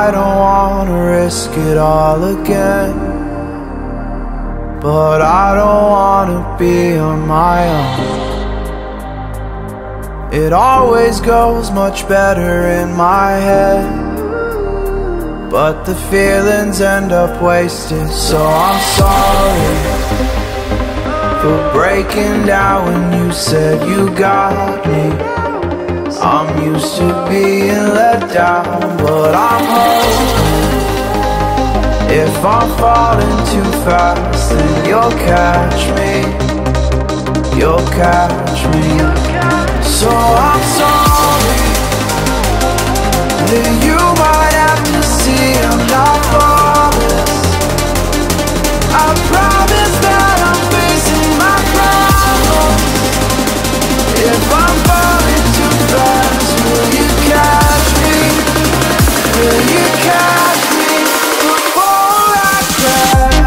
I don't wanna risk it all again, but I don't wanna be on my own. It always goes much better in my head, but the feelings end up wasted. So I'm sorry for breaking down when you said you got me. I'm used to being let down, but I'm hoping if I'm falling too fast, then you'll catch me. You'll catch me. So I'm sorry that you might have to see I'm not flawless. I promise that I'm facing my problems. If I'm falling too fast, will you catch me? Will you catch me before I crash?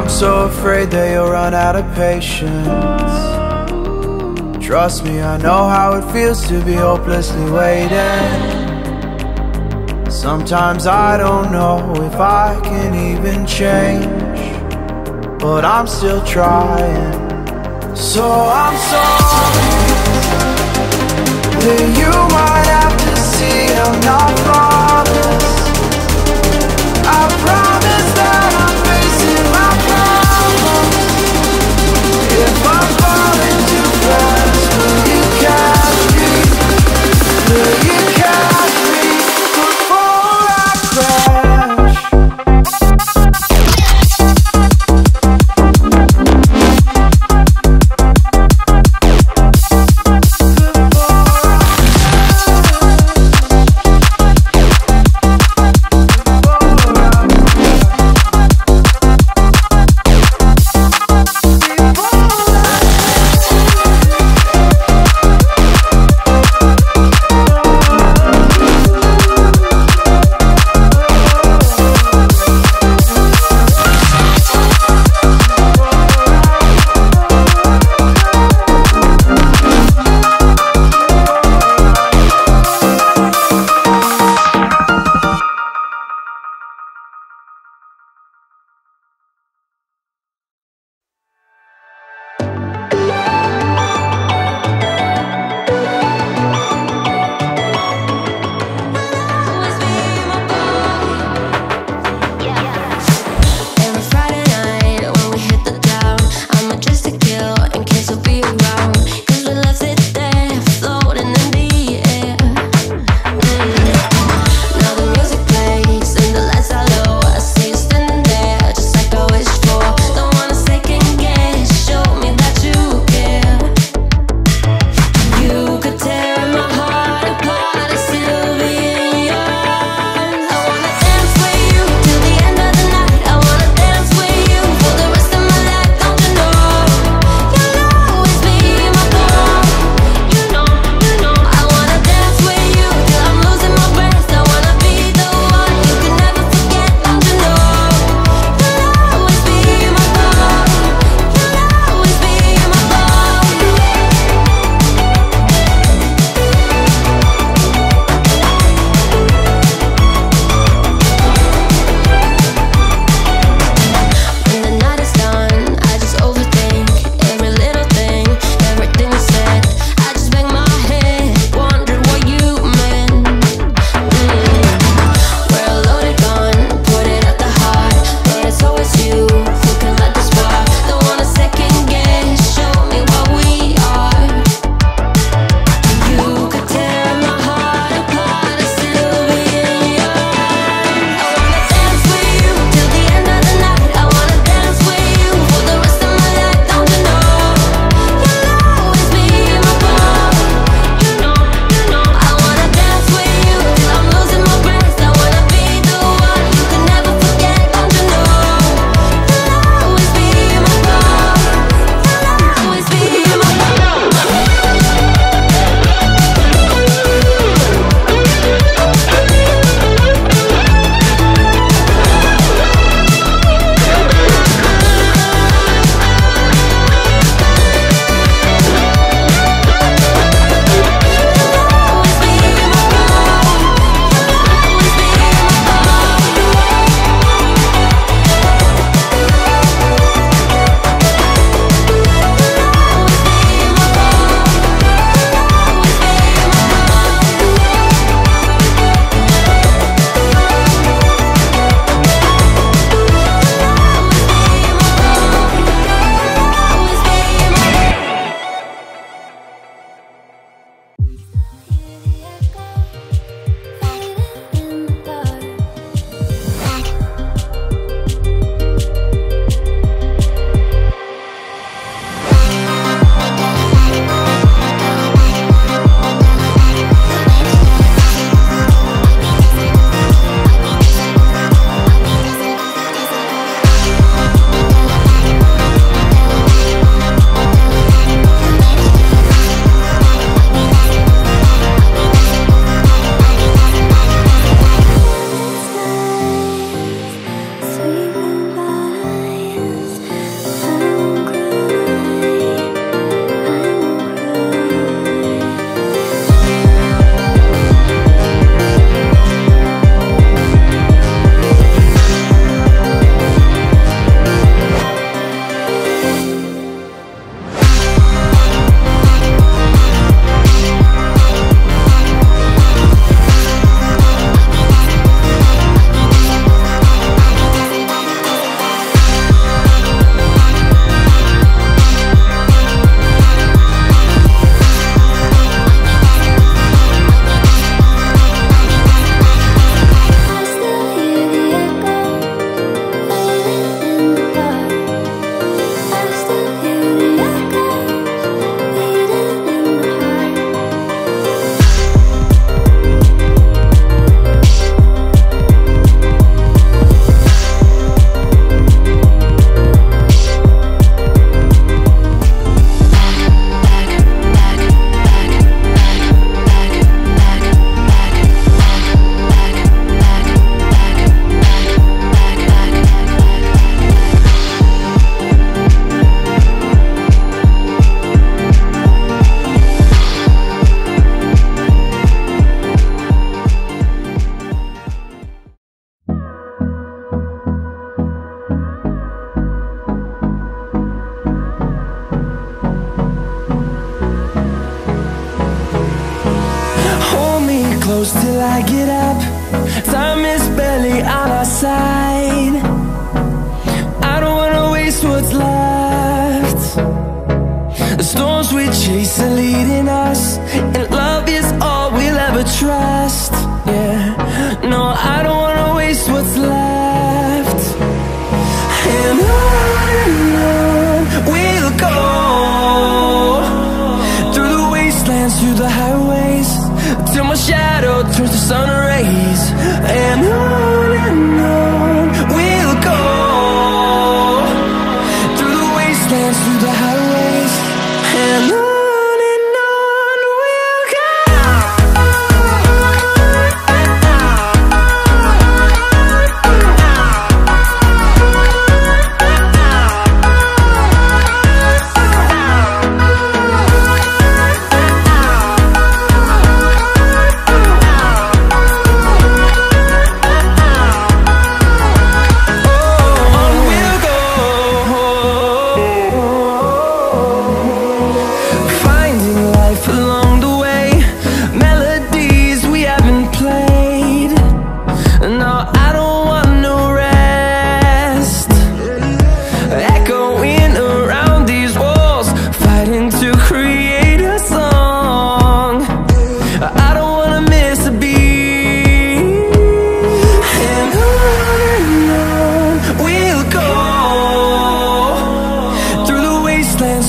So afraid that you'll run out of patience. Trust me, I know how it feels to be hopelessly waiting. Sometimes I don't know if I can even change, but I'm still trying. So I'm sorry that you might have to see I'm not flawless. I promise that I'm facing my problems. If I'm falling too fast, will you catch me? Will you catch me before I crash? Before I close till I get up. Time is barely on our side. I don't wanna waste what's left. The storms we chase are leading us, and love is all we'll ever trust. Yeah, no, I don't wanna waste what's left. And on we'll go, through the wastelands, through the highways, till my shadow turns to sun rays. And on we'll go, through the wastelands, through the highways, and on we'll go.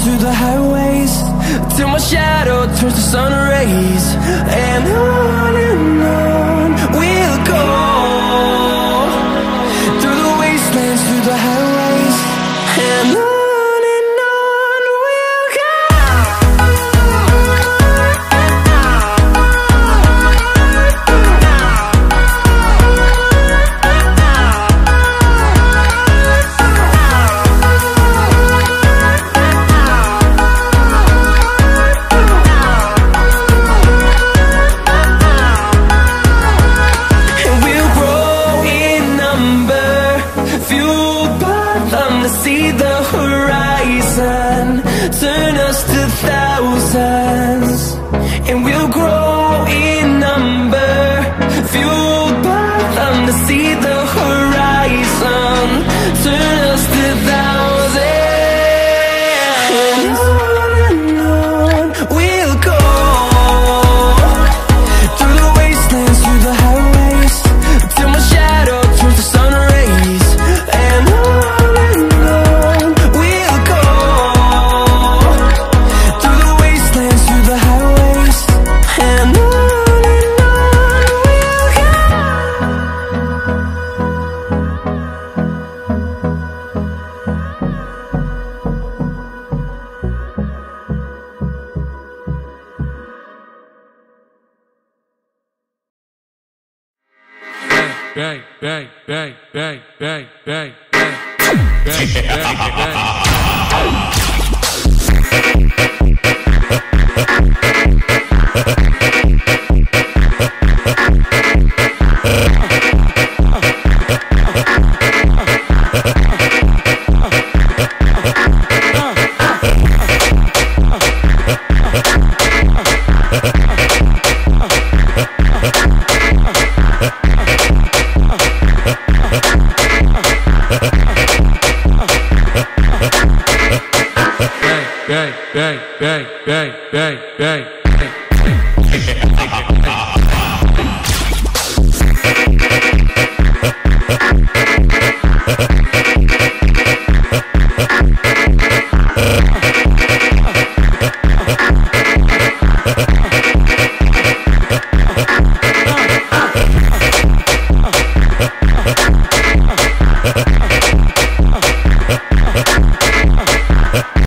Through the highways, till my shadow turns to sun rays. And on we'll go, through the wastelands, through the highways, and on we'll go. See the horizon, turn us to thousands, and we'll grow in number, fueled by them to see the horizon, turn us to thousands, and on we'll go, through the wastelands, through the highways, till my shadow turns to sun rays. And bang, bang, bang, bang, bang, bang, bang, bang, bang, bang, bang, bang, bang, bang.